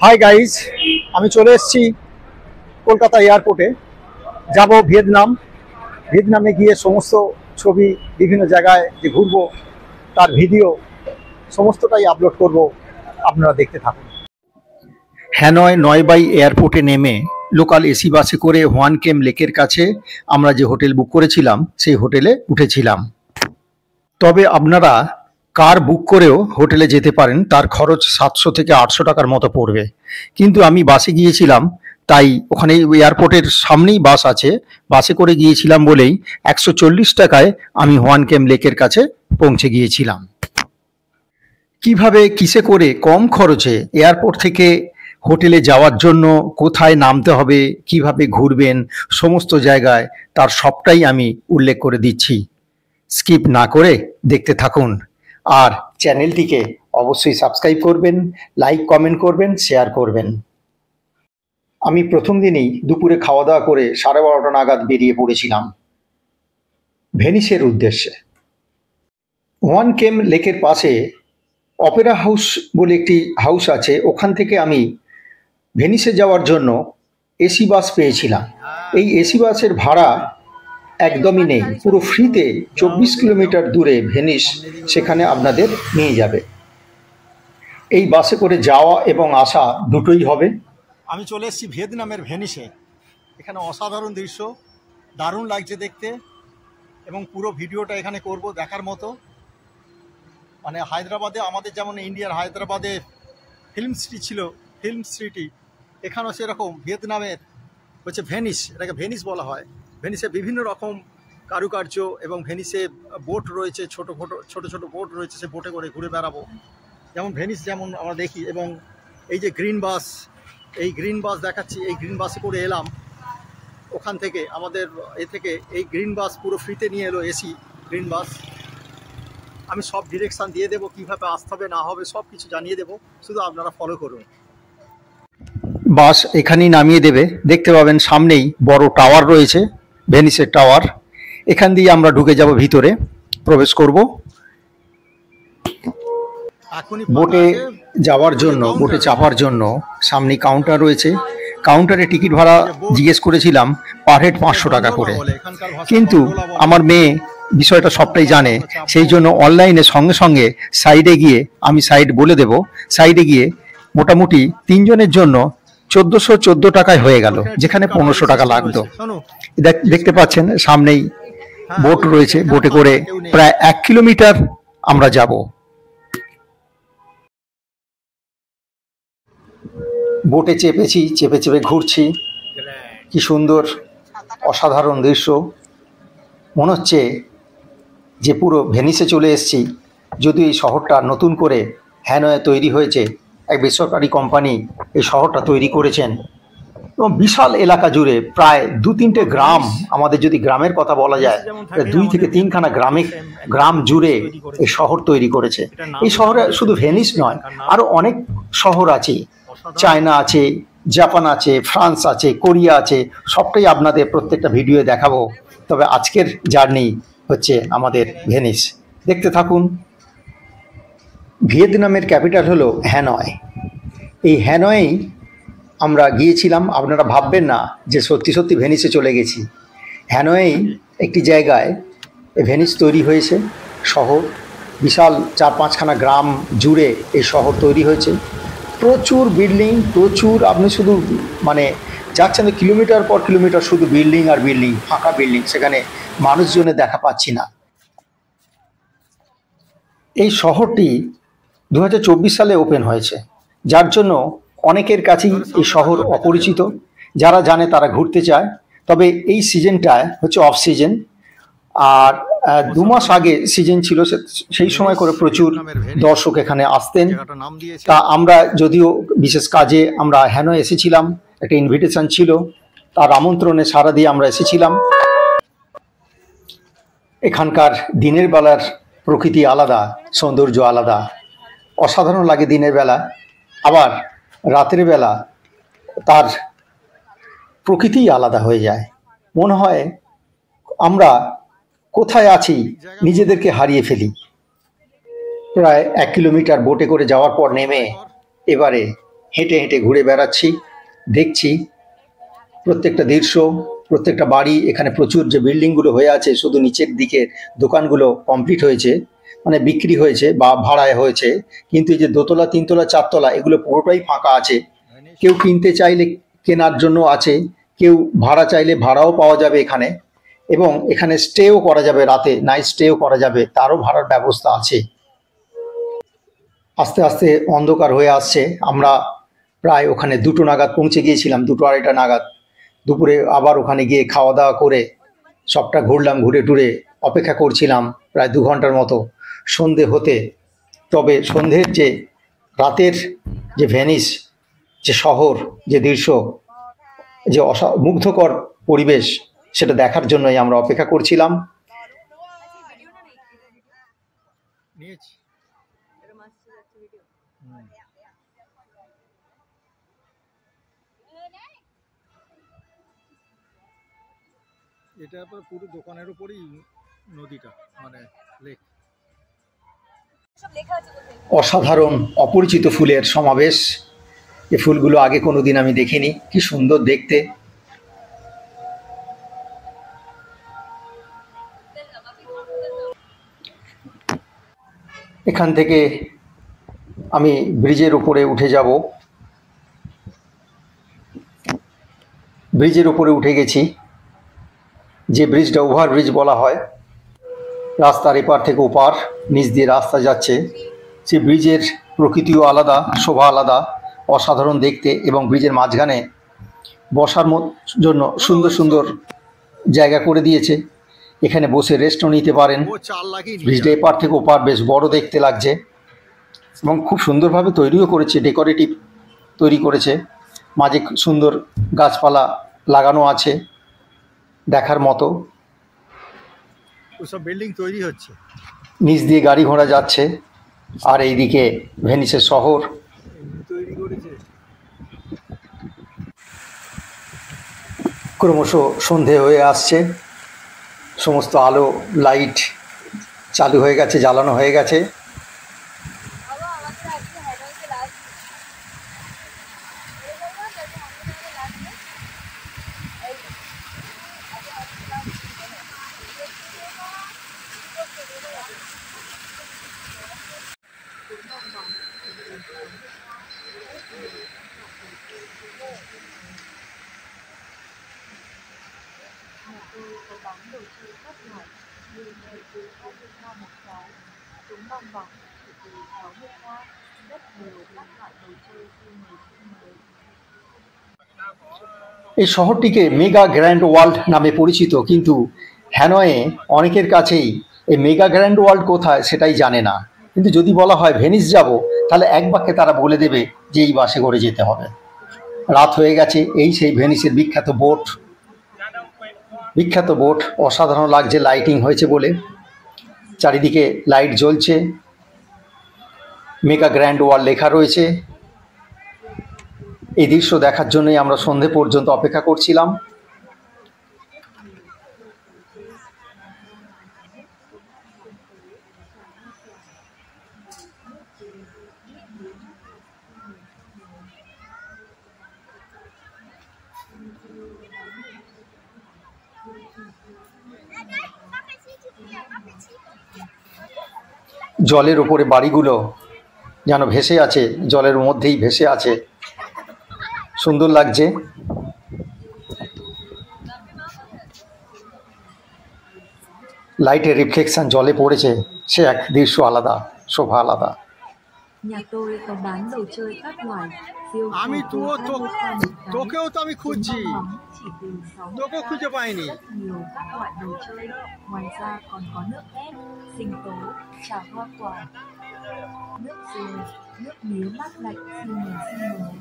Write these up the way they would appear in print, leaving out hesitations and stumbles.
Hi guys, আমি চলে এসেছি কলকাতা এয়ারপোর্টে। যাব ভিয়েতনামে গিয়ে সমস্ত ছবি, বিভিন্ন জায়গায় যে ঘুরবো তার ভিডিও সমস্তটাই আপলোড করব, আপনারা দেখতে থাকুন। হ্যানয় নয়বাই এয়ারপোর্টে নেমে লোকাল এসি বাসে করে হোয়ান কেম লেকের কাছে আমরা যে হোটেল বুক করেছিলাম সেই হোটেলে উঠেছিলাম। তবে আপনারা কার বুক করেও হোটেলে যেতে পারেন, তার খরচ 700 থেকে 800 টাকার মতো পড়বে। কিন্তু আমি বাসে গিয়েছিলাম, তাই ওখানে এয়ারপোর্টের সামনেই বাস আছে, বাসে করে গিয়েছিলাম বলেই 140 টাকায় আমি হোয়ান কেম লেকের কাছে পৌঁছে গিয়েছিলাম। কিভাবে কিসে করে কম খরচে এয়ারপোর্ট থেকে হোটেলে যাওয়ার জন্য কোথায় নামতে হবে, কিভাবে ঘুরবেন সমস্ত জায়গায়, তার সবটাই আমি উল্লেখ করে দিচ্ছি। স্কিপ না করে দেখতে থাকুন, আর চ্যানেলটিকে অবশ্যই সাবস্ক্রাইব করবেন, লাইক কমেন্ট করবেন, শেয়ার করবেন। আমি প্রথম দিনেই দুপুরে খাওয়া দাওয়া করে 12:30 নাগাদ বেরিয়ে পড়েছিলাম ভেনিসের উদ্দেশ্যে। হোয়ান কেম লেকের পাশে অপেরা হাউস বলে একটি হাউস আছে, ওখান থেকে আমি ভেনিসে যাওয়ার জন্য এসি বাস পেয়েছিলাম। এই এসি বাসের ভাড়া একদমই নেই, পুরো ফ্রিতে 24 কিলোমিটার দূরে ভেনিস, সেখানে আপনাদের নিয়ে যাবে। এই বাসে করে যাওয়া এবং আসা দুটোই হবে। আমি চলে এসেছি ভিয়েতনামের ভেনিসে। এখানে অসাধারণ দৃশ্য, দারুণ লাগছে দেখতে, এবং পুরো ভিডিওটা এখানে করব দেখার মতো। মানে হায়দ্রাবাদে আমাদের যেমন ইন্ডিয়ার হায়দ্রাবাদে ফিল্ম সিটি ছিল, ফিল্ম সিটি, এখানেও সেরকম ভিয়েতনামের হচ্ছে ভেনিস, এটাকে ভেনিস বলা হয়। ভেনিসে বিভিন্ন রকম কারুকার্য এবং ভেনিসে বোট রয়েছে, ছোট ছোট বোট রয়েছে, সে বোটে করে ঘুরে বেড়াবো। যেমন ভেনিস যেমন আমরা দেখি, এবং এই যে গ্রিন বাস, এই গ্রিন বাস দেখাচ্ছি, এই গ্রিন বাসে করে এলাম ওখান থেকে, আমাদের থেকে এই গ্রিন বাস পুরো ফ্রিতে নিয়ে এলো, এসি গ্রিন বাস। আমি সব ডিরেকশান দিয়ে দেবো, কীভাবে আসতে হবে না হবে সব কিছু জানিয়ে দেবো, শুধু আপনারা ফলো করুন। বাস এখানেই নামিয়ে দেবে, দেখতে পাবেন সামনেই বড় টাওয়ার রয়েছে, ভেনিসের টাওয়ার। এখান দিয়ে আমরা ঢুকে যাব, ভিতরে প্রবেশ করব। বোটে যাওয়ার জন্য, বোটে চাপার জন্য সামনে কাউন্টার রয়েছে। কাউন্টারে টিকিট ভাড়া জিজ্ঞেস করেছিলাম, পার হেড 500 টাকা করে। কিন্তু আমার মেয়ে বিষয়টা সবটাই জানে, সেই জন্য অনলাইনে সঙ্গে সঙ্গে সাইডে গিয়ে, আমি সাইড বলে দেব, সাইডে গিয়ে মোটামুটি 3 জনের জন্য 1414 টাকায় হয়ে গেল, যেখানে 1500 টাকা লাগতো। দেখতে পাচ্ছেন সামনেই বোট রয়েছে, বোটে করে প্রায় 1 কিলোমিটার আমরা যাব। বোটে চেপেছি, চেপে চেপে ঘুরছি, কি সুন্দর অসাধারণ দৃশ্য। মনে হচ্ছে যে পুরো ভেনিসে চলে এসেছি। যদিও এই শহরটা নতুন করে হ্যানয়ে তৈরি হয়েছে, এক বেসরকারি কোম্পানি এই শহরটা তৈরি করেছেন, এবং বিশাল এলাকা জুড়ে প্রায় 2-3টে গ্রাম, আমাদের যদি গ্রামের কথা বলা যায়, 2 থেকে 3খানা গ্রাম জুড়ে এই শহর তৈরি করেছে। এই শহরে শুধু ভেনিস নয়, আরও অনেক শহর আছে, চায়না আছে, জাপান আছে, ফ্রান্স আছে, কোরিয়া আছে, সবটাই আপনাদের প্রত্যেকটা ভিডিও দেখাবো। তবে আজকের জার্নি হচ্ছে আমাদের ভেনিস, দেখতে থাকুন। ভিয়েতনামের ক্যাপিটাল হলো হ্যানয়। এই হ্যানয়েই আমরা গিয়েছিলাম। আপনারা ভাববেন না যে সত্যি সত্যি ভেনিসে চলে গেছি। হ্যানয়েই একটি জায়গায় ভেনিস তৈরি হয়েছে, শহর, বিশাল 4-5খানা গ্রাম জুড়ে এই শহর তৈরি হয়েছে। প্রচুর বিল্ডিং, প্রচুর, আপনি শুধু মানে যাচ্ছেন কিলোমিটার পর কিলোমিটার শুধু বিল্ডিং আর বিল্ডিং, ফাঁকা বিল্ডিং, সেখানে মানুষজনের দেখা পাচ্ছি না। এই শহরটি 2024 সালে ওপেন হয়েছে, যার জন্য অনেকের কাছেই এই শহর অপরিচিত। যারা জানে তারা ঘুরতে চায়, তবে এই সিজনটায় হচ্ছে অফ সিজন। আর 2 মাস আগে সিজন ছিল, সেই সময় করে প্রচুর দর্শক এখানে আসতেন। তা আমরা যদিও বিশেষ কাজে আমরা হ্যানয় এসেছিলাম, একটা ইনভিটেশন ছিল, তার আমন্ত্রণে সাড়া দিয়ে আমরা এসেছিলাম। এখানকার দিনের বেলার প্রকৃতি আলাদা, সৌন্দর্য আলাদা, অসাধারণ লাগে দিনের বেলা। আবার রাতের বেলা তার প্রকৃতি আলাদা হয়ে যায়, মনে হয় আমরা কোথায় আছি, নিজেদেরকে হারিয়ে ফেলি। প্রায় 1 কিলোমিটার বোটে করে যাওয়ার পর নেমে এবারে হেঁটে হেঁটে ঘুরে বেড়াচ্ছি, দেখছি প্রত্যেকটা দৃশ্য, প্রত্যেকটা বাড়ি। এখানে প্রচুর যে বিল্ডিংগুলো হয়ে আছে, শুধু নিচের দিকে দোকানগুলো কমপ্লিট হয়েছে, মানে বিক্রি হয়েছে বা ভাড়ায় হয়েছে, কিন্তু এই যে দোতলা, তিনতলা, চারতলা এগুলো পুরোটাই ফাঁকা আছে। কেউ কিনতে চাইলে কেনার জন্য আছে, কেউ ভাড়া চাইলে ভাড়াও পাওয়া যাবে এখানে, এবং এখানে স্টেও করা যাবে, রাতে নাইট স্টেও করা যাবে, তারও ভাড়ার ব্যবস্থা আছে। আস্তে আস্তে অন্ধকার হয়ে আসছে। আমরা প্রায় ওখানে 2টো নাগাদ পৌঁছে গিয়েছিলাম, 2টো আড়াইটা নাগাদ। দুপুরে আবার ওখানে গিয়ে খাওয়া দাওয়া করে সবটা ঘুরলাম, ঘুরে টুরে অপেক্ষা করছিলাম প্রায় 2 ঘন্টার মতো সন্ধে হতে। তবে সন্ধ্যের যে রাতের যে ভেনিস, যে শহর, যে দৃশ্য, যে মুগ্ধকর পরিবেশ, সেটা দেখার জন্যই আমরা অপেক্ষা করছিলাম। এটা পুরো দোকানের উপরেই নদীটা, মানে লেক। অসাধারণ অপরিচিত ফুলের সমাবেশ। এই ফুলগুলো আগে কোনোদিন আমি দেখিনি, কি সুন্দর দেখতে। এখান থেকে আমি ব্রিজের উপরে উঠে যাব। ব্রিজের উপরে উঠে গেছি, যে ব্রিজটা ওভারব্রিজ বলা হয়, রাস্তার এপার থেকে ওপার নিচ দিয়ে রাস্তা যাচ্ছে। সেই ব্রিজের প্রকৃতিও আলাদা, শোভা আলাদা, অসাধারণ দেখতে। এবং ব্রিজের মাঝখানে বসার জন্য সুন্দর সুন্দর জায়গা করে দিয়েছে, এখানে বসে রেস্টও নিতে পারেন। ব্রিজটা এপার থেকে ওপার বেশ বড় দেখতে লাগছে, এবং খুব সুন্দরভাবে তৈরিও করেছে, ডেকোরেটিভ তৈরি করেছে। মাঝে সুন্দর গাছপালা লাগানো আছে, দেখার মতো। সব বিল্ডিং তৈরি হচ্ছে, নিচ দিয়ে গাড়ি ঘোড়া যাচ্ছে, আর এইদিকে ভেনিসের শহর তৈরি করেছে। ক্রমশ সন্ধে হয়ে আসছে, সমস্ত আলো লাইট চালু হয়ে গেছে, জ্বালানো হয়ে গেছে। এই শহরটিকে মেগা গ্র্যান্ড ওয়ার্ল্ড নামে পরিচিত, কিন্তু হ্যানয়ে অনেকের কাছেই এই মেগা গ্র্যান্ড ওয়ার্ল্ড কোথায় সেটাই জানে না। কিন্তু যদি বলা হয় ভেনিস যাব, তাহলে এক বাক্যে তারা বলে দেবে যে এই বাসে করে যেতে হবে। রাত হয়ে গেছে, এই সেই ভেনিসের বিখ্যাত বোট। বিখ্যাত বোট, অসাধারণ লাগছে লাইটিং হয়েছে বলে। চারিদিকে লাইট জ্বলছে, মেগা গ্র্যান্ড ওয়ার্ল্ড লেখা রয়েছে। এই দৃশ্য দেখার জন্যই আমরা সন্ধে পর্যন্ত অপেক্ষা করছিলাম। জলের উপরে বাড়িগুলো যেন ভেসে আছে, জলের মধ্যেই ভেসে আছে, সুন্দর লাগছে। লাইটের রিফ্লেকশন জলে পড়েছে, সে এক দৃশ্য আলাদা, শোভা আলাদা। Nhà tôi có bán đồ chơi các loại, siêu আমি khổ তো từ 21 một cái, তোকেও তো আমি খুঁজছি, bong bóng chỉ từ 6 তোকেও খুঁজে পাইনি। rất nhiều các loại đồ chơi. Ngoài ra còn có nước ép, sinh tố, trà hoa quả, nước dừa, nước mía mát lạnh, siêu mềm siêu mềm.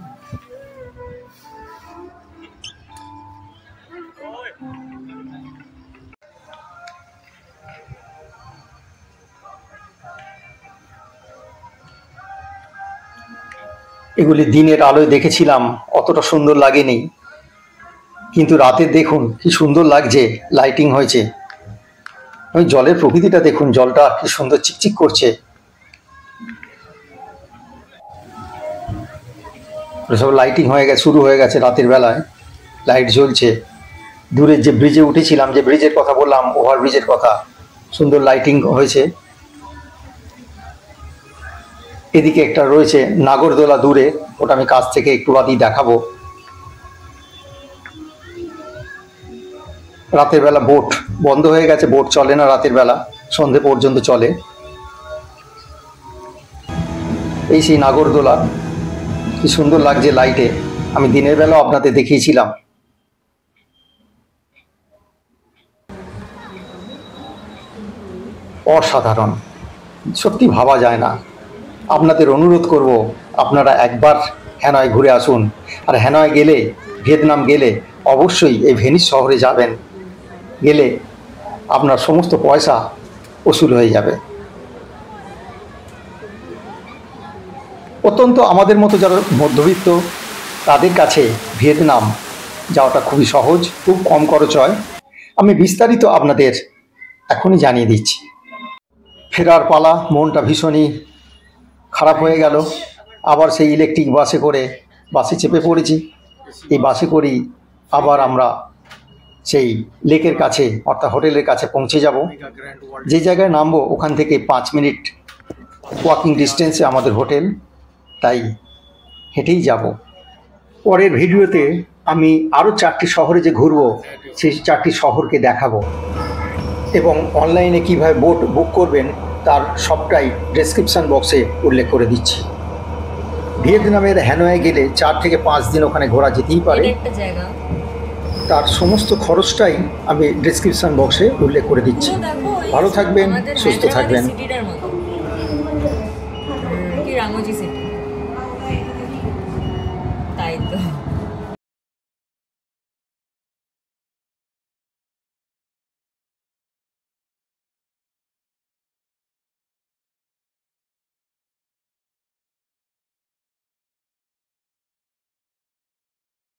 এগুলি দিনের আলোয় দেখেছিলাম, অতটা সুন্দর লাগেনি, কিন্তু রাতে দেখুন কি সুন্দর লাগছে, লাইটিং হয়েছে। ওই জলের প্রকৃতিটা দেখুন, জলটা কি সুন্দর চিকচিক করছে। সব লাইটিং হয়ে গেছে, শুরু হয়ে গেছে রাতের বেলায়, লাইট জ্বলছে। দূরের যে ব্রিজে উঠেছিলাম, যে ব্রিজের কথা বললাম, ওভার ব্রিজের কথা, সুন্দর লাইটিং হয়েছে। এদিকে একটা রয়েছে নাগরদোলা দূরে, ওটা আমি কাছ থেকে একটু বাদেই দেখাবো। রাতের বেলা বোট বন্ধ হয়ে গেছে, বোট চলে না রাতের বেলা, সন্ধে পর্যন্ত চলে। এই সেই নাগরদোলা, কি সুন্দর লাগছে লাইটে। আমি দিনের বেলাও আপনাদের দেখিয়েছিলাম। অসাধারণ, সত্যি ভাবা যায় না। আপনাদের অনুরোধ করব, আপনারা একবার হ্যানয় ঘুরে আসুন। আর হ্যানয় গেলে, ভিয়েতনাম গেলে অবশ্যই এই ভেনিস শহরে যাবেন। গেলে আপনার সমস্ত পয়সা উসুল হয়ে যাবে। অত্যন্ত আমাদের মতো যারা মধ্যবিত্ত, তাদের কাছে ভিয়েতনাম যাওয়াটা খুবই সহজ, খুব কম খরচ হয়। আমি বিস্তারিত আপনাদের এখনই জানিয়ে দিচ্ছি। ফেরার পালা, মনটা ভীষণই খারাপ হয়ে গেল। আবার সেই ইলেকট্রিক বাসে করে বাসে চেপে পড়েছি। এই বাসে করেই আবার আমরা সেই লেকের কাছে অর্থাৎ হোটেলের কাছে পৌঁছে যাব। যে জায়গায় নামবো ওখান থেকে 5 মিনিট ওয়াকিং ডিস্টেন্সে আমাদের হোটেল, তাই হেঁটেই যাব। পরের ভিডিওতে আমি আরও 4টি শহরে যে ঘুরবো, সেই 4টি শহরকে দেখাবো এবং অনলাইনে কীভাবে বোট বুক করবেন তার সবটাই ডেসক্রিপশান বক্সে উল্লেখ করে দিচ্ছি। ভিয়েতনামের হ্যানয়ে গেলে 4 থেকে 5 দিন ওখানে ঘোরা যেতেই পারে। তার সমস্ত খরচটাই আমি ডেসক্রিপশান বক্সে উল্লেখ করে দিচ্ছি। ভালো থাকবেন, সুস্থ থাকবেন। কি রামোজি সিটি, তাই তো।